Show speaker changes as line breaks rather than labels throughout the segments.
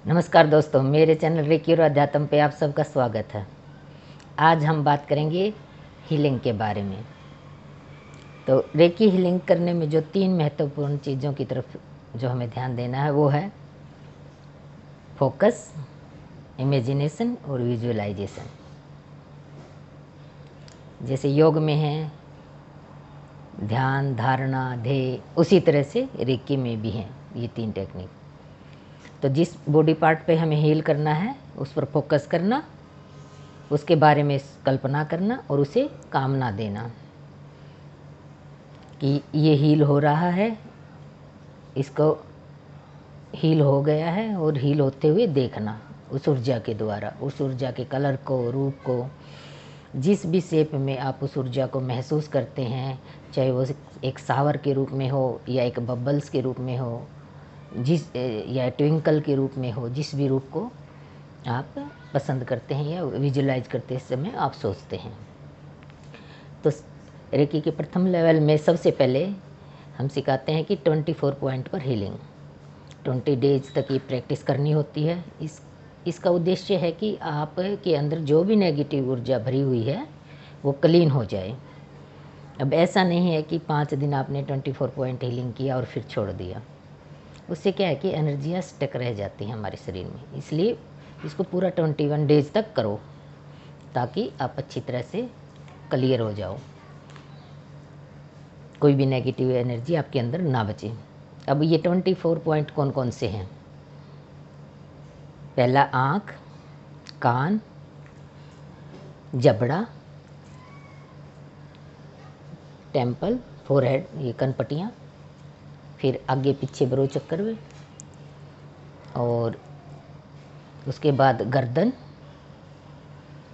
नमस्कार दोस्तों, मेरे चैनल रेकी और अध्यात्म पे आप सबका स्वागत है। आज हम बात करेंगे हीलिंग के बारे में। तो रेकी हीलिंग करने में जो 3 महत्वपूर्ण चीज़ों की तरफ जो हमें ध्यान देना है वो है फोकस, इमेजिनेशन और विजुअलाइजेशन। जैसे योग में है ध्यान, धारणा, ध्येय, उसी तरह से रेकी में भी हैं ये 3 टेक्निक। तो जिस बॉडी पार्ट पे हमें हील करना है उस पर फोकस करना, उसके बारे में कल्पना करना और उसे कामना देना कि ये हील हो रहा है, इसको हील हो गया है और हील होते हुए देखना उस ऊर्जा के द्वारा, उस ऊर्जा के कलर को, रूप को, जिस भी शेप में आप उस ऊर्जा को महसूस करते हैं, चाहे वो एक शावर के रूप में हो या एक बबल्स के रूप में हो, या ट्विंकल के रूप में हो, जिस भी रूप को आप पसंद करते हैं या विजुलाइज करते समय आप सोचते हैं। तो रेकी के प्रथम लेवल में सबसे पहले हम सिखाते हैं कि 24 पॉइंट पर हीलिंग 20 डेज तक ये प्रैक्टिस करनी होती है। इसका उद्देश्य है कि आप के अंदर जो भी नेगेटिव ऊर्जा भरी हुई है वो क्लीन हो जाए। अब ऐसा नहीं है कि 5 दिन आपने 24 पॉइंट हीलिंग किया और फिर छोड़ दिया। उससे क्या है कि एनर्जियाँ स्टक रह जाती हैं हमारे शरीर में। इसलिए इसको पूरा 21 डेज तक करो ताकि आप अच्छी तरह से क्लियर हो जाओ, कोई भी नेगेटिव एनर्जी आपके अंदर ना बचे। अब ये 24 पॉइंट कौन कौन से हैं? पहला आँख, कान, जबड़ा, टेम्पल, फोरहेड, ये कनपटियाँ, फिर आगे पीछे ब्रो चक्कर में, और उसके बाद गर्दन,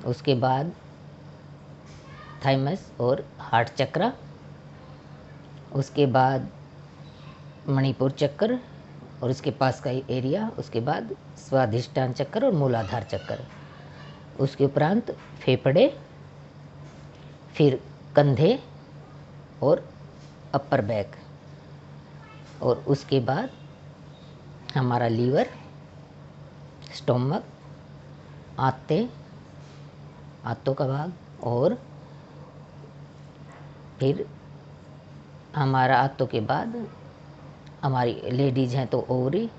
उसके बाद थाइमस और हार्ट चक्र, उसके बाद मणिपुर चक्र और उसके पास का एरिया, उसके बाद स्वाधिष्ठान चक्र और मूलाधार चक्र, उसके उपरांत फेफड़े, फिर कंधे और अपर बैक, और उसके बाद हमारा लीवर, स्टोमक, आंतों का भाग, और फिर हमारा आंतों के बाद हमारी लेडीज हैं तो ओवरी,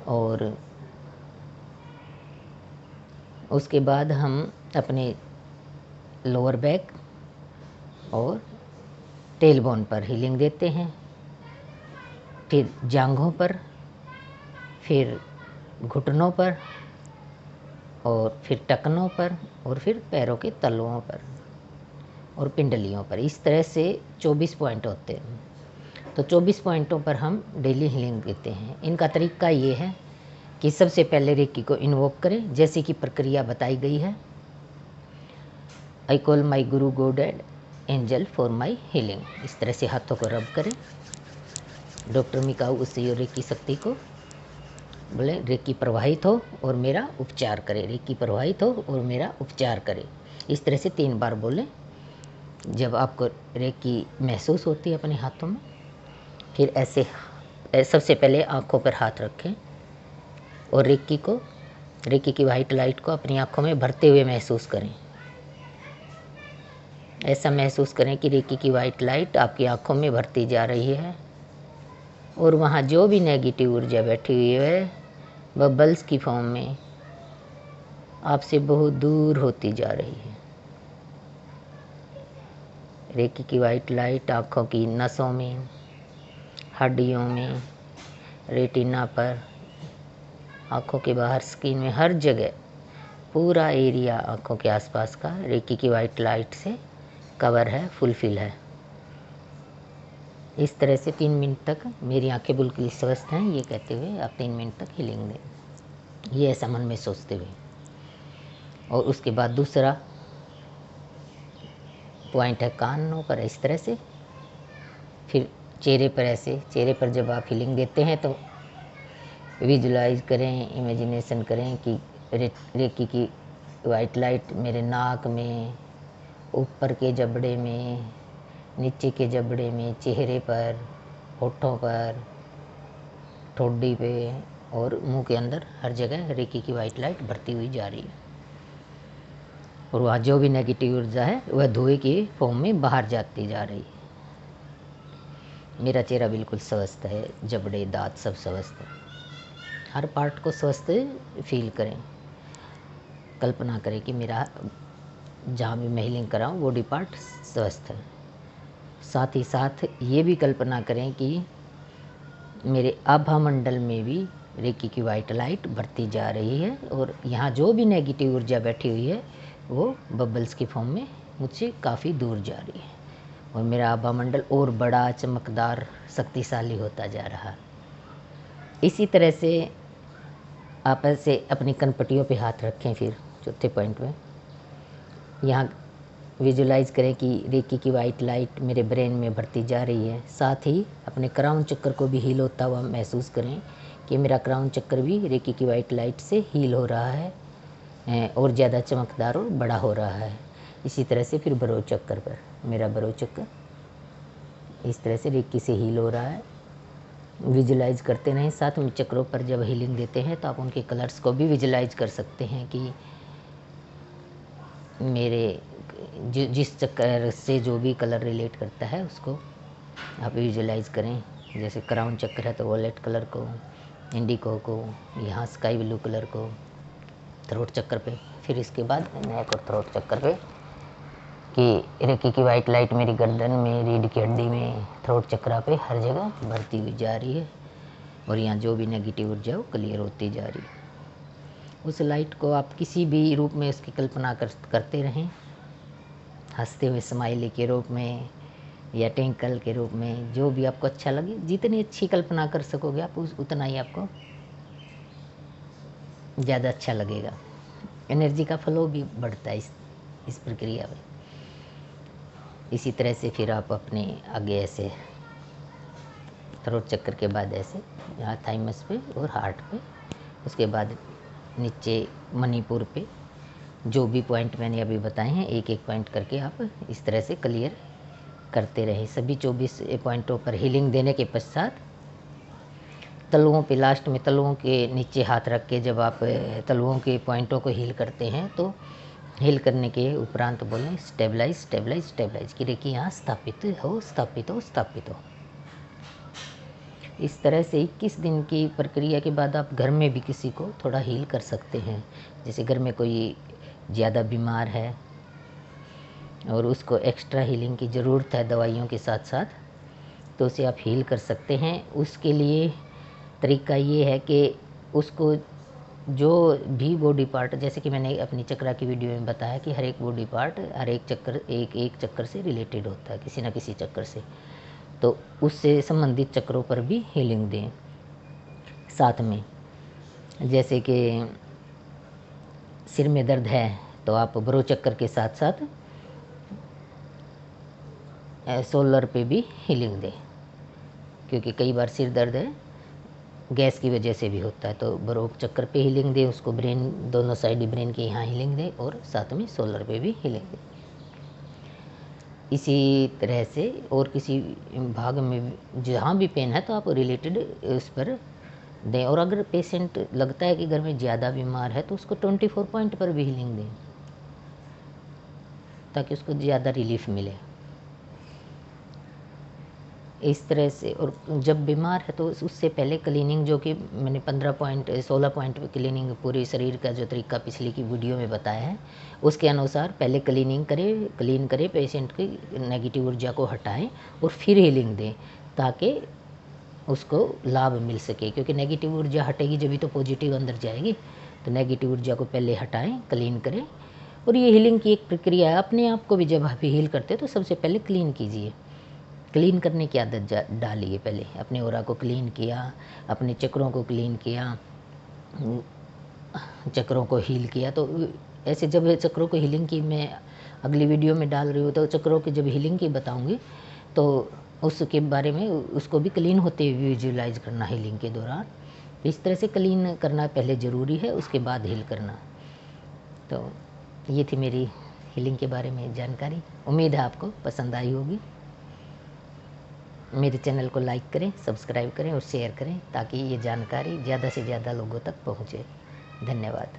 और उसके बाद हम अपने लोअर बैक और टेल बोन पर हीलिंग देते हैं, फिर जांघों पर, फिर घुटनों पर, और फिर टखनों पर, और फिर पैरों के तलुओं पर और पिंडलियों पर। इस तरह से 24 पॉइंट होते हैं। तो 24 पॉइंटों पर हम डेली हीलिंग देते हैं। इनका तरीका ये है कि सबसे पहले रेकी को इन्वोक करें, जैसे कि प्रक्रिया बताई गई है। I call my Guru God and angel for my healing. इस तरह से हाथों को रब करें। डॉक्टर मिकाऊ उससे रेकी शक्ति को बोले रेकी प्रवाहित हो और मेरा उपचार करे, रेकी प्रवाहित हो और मेरा उपचार करे। इस तरह से 3 बार बोलें। जब आपको रेकी महसूस होती है अपने हाथों में, फिर ऐसे सबसे पहले आँखों पर हाथ रखें और रेकी की वाइट लाइट को अपनी आँखों में भरते हुए महसूस करें। ऐसा महसूस करें कि रेकी की वाइट लाइट आपकी आँखों में भरती जा रही है और वहाँ जो भी नेगेटिव ऊर्जा बैठी हुई है बबल्स की फॉर्म में आपसे बहुत दूर होती जा रही है। रेकी की वाइट लाइट आँखों की नसों में, हड्डियों में, रेटिना पर, आँखों के बाहर स्किन में, हर जगह पूरा एरिया आँखों के आसपास का रेकी की वाइट लाइट से कवर है, फुलफिल है। इस तरह से 3 मिनट तक मेरी आंखें बिल्कुल स्वस्थ हैं ये कहते हुए आप 3 मिनट तक हीलिंग दें, ये ऐसा मन में सोचते हुए। और उसके बाद दूसरा पॉइंट है कानों पर, इस तरह से। फिर चेहरे पर ऐसे, चेहरे पर जब आप हीलिंग देते हैं तो विजुलाइज करें, इमेजिनेशन करें कि रेकी की वाइट लाइट मेरे नाक में, ऊपर के जबड़े में, नीचे के जबड़े में, चेहरे पर, होठों पर, ठोडी पे, और मुंह के अंदर हर जगह रेकी की वाइट लाइट भरती हुई जा रही है, और वहाँ जो भी नेगेटिव ऊर्जा है वह धुएं की फॉर्म में बाहर जाती जा रही है। मेरा चेहरा बिल्कुल स्वस्थ है, जबड़े दांत सब स्वस्थ है। हर पार्ट को स्वस्थ फील करें। कल्पना करें कि मेरा जहाँ भी मैं हीलिंग कराऊँ बॉडी पार्ट स्वस्थ है। साथ ही साथ ये भी कल्पना करें कि मेरे आभा मंडल में भी रेकी की वाइट लाइट बढ़ती जा रही है, और यहाँ जो भी नेगेटिव ऊर्जा बैठी हुई है वो बबल्स की फॉर्म में मुझसे काफ़ी दूर जा रही है, और मेरा आभा मंडल और बड़ा, चमकदार, शक्तिशाली होता जा रहा है। इसी तरह से आप ऐसे अपनी कनपटियों पे हाथ रखें। फिर चौथे पॉइंट में यहाँ विजुलाइज करें कि रेकी की वाइट लाइट मेरे ब्रेन में बढ़ती जा रही है। साथ ही अपने क्राउन चक्कर को भी हील होता हुआ महसूस करें कि मेरा क्राउन चक्कर भी रेकी की वाइट लाइट से हील हो रहा है और ज़्यादा चमकदार और बड़ा हो रहा है। इसी तरह से फिर बरो चक्कर पर मेरा बरो चक्कर इस तरह से रेकी से हील हो रहा है। विजुलाइज करते रहें। साथ में चक्रों पर जब हीलिंग देते हैं तो आप उनके कलर्स को भी विजुलाइज कर सकते हैं कि मेरे जिस चक्कर से जो भी कलर रिलेट करता है उसको आप विजुलाइज करें। जैसे क्राउन चक्कर है तो वॉलेट कलर को, इंडिको को, यहाँ स्काई ब्लू कलर को थ्रोट चक्कर पे, फिर इसके बाद नेक और थ्रोट चक्कर पे कि रेकी की वाइट लाइट मेरी गर्दन में, रीढ़ की हड्डी में, थ्रोट चक्रा पे हर जगह बढ़ती हुई जा रही है, और यहाँ जो भी नेगेटिव ऊर्जा वो क्लियर होती जा रही है। उस लाइट को आप किसी भी रूप में उसकी कल्पना करते रहें, हंसते हुए स्माइली के रूप में या टिंकल के रूप में, जो भी आपको अच्छा लगे। जितनी अच्छी कल्पना कर सकोगे आप उतना ही आपको ज़्यादा अच्छा लगेगा। एनर्जी का फ्लो भी बढ़ता है इस प्रक्रिया में। इसी तरह से फिर आप अपने आगे ऐसे थ्रोट चक्कर के बाद ऐसे यहाँ थाइमस पे और हार्ट पे, उसके बाद नीचे मणिपुर पे, जो भी पॉइंट मैंने अभी बताए हैं एक एक पॉइंट करके आप इस तरह से क्लियर करते रहें। सभी 24 पॉइंटों पर हीलिंग देने के पश्चात तलुओं पे, लास्ट में तलुओं के नीचे हाथ रख के जब आप तलुओं के पॉइंटों को हील करते हैं तो हील करने के उपरांत बोलें स्टेबलाइज स्टेबलाइज स्टेबलाइज, कि रेकी यहाँ स्थापित हो, स्थापित हो, स्थापित हो। इस तरह से 21 दिन की प्रक्रिया के बाद आप घर में भी किसी को थोड़ा हील कर सकते हैं। जैसे घर में कोई ज़्यादा बीमार है और उसको एक्स्ट्रा हीलिंग की ज़रूरत है दवाइयों के साथ साथ, तो उसे आप हील कर सकते हैं। उसके लिए तरीका ये है कि उसको जो भी बॉडी पार्ट, जैसे कि मैंने अपनी चक्रा की वीडियो में बताया कि हर एक बॉडी पार्ट हर एक चक्कर एक चक्कर से रिलेटेड होता है, किसी न किसी चक्कर से, तो उससे संबंधित चक्रों पर भी हीलिंग दें। साथ में जैसे कि सिर में दर्द है तो आप बरो चक्कर के साथ साथ शोल्डर पे भी हीलिंग दें, क्योंकि कई बार सिर दर्द है गैस की वजह से भी होता है, तो बरो चक्कर पे हीलिंग दें उसको, ब्रेन दोनों साइड ब्रेन के यहाँ हीलिंग दें और साथ में शोल्डर पे भी हीलिंग दें। इसी तरह से और किसी भाग में जहाँ भी पेन है तो आप रिलेटेड उस पर दें। और अगर पेशेंट लगता है कि घर में ज़्यादा बीमार है तो उसको 24 पॉइंट पर भी हीलिंग दें ताकि उसको ज़्यादा रिलीफ मिले। इस तरह से, और जब बीमार है तो उससे पहले क्लीनिंग, जो कि मैंने 16 पॉइंट क्लीनिंग पूरे शरीर का जो तरीका पिछली की वीडियो में बताया है उसके अनुसार पहले क्लीन करें, पेशेंट की नेगेटिव ऊर्जा को हटाएं और फिर हीलिंग दें ताकि उसको लाभ मिल सके, क्योंकि नेगेटिव ऊर्जा हटेगी जब भी तो पॉजिटिव अंदर जाएगी। तो नेगेटिव ऊर्जा को पहले हटाएं, क्लीन करें। और ये हीलिंग की एक प्रक्रिया है। अपने आप को भी जब आप हील करते हैं तो सबसे पहले क्लीन कीजिए, क्लीन करने की आदत डालिए। पहले अपने ओरा को क्लीन किया, अपने चक्रों को क्लीन किया, चक्रों को हील किया। तो ऐसे जब चक्रों को हीलिंग की मैं अगली वीडियो में डाल रही हूँ तो चक्रों की जब हीलिंग की बताऊँगी तो उसके बारे में, उसको भी क्लीन होते हुए विजुलाइज करना हीलिंग के दौरान। इस तरह से क्लीन करना पहले ज़रूरी है, उसके बाद हील करना। तो ये थी मेरी हीलिंग के बारे में जानकारी। उम्मीद है आपको पसंद आई होगी। मेरे चैनल को लाइक करें, सब्सक्राइब करें और शेयर करें ताकि ये जानकारी ज़्यादा से ज़्यादा लोगों तक पहुँचे। धन्यवाद।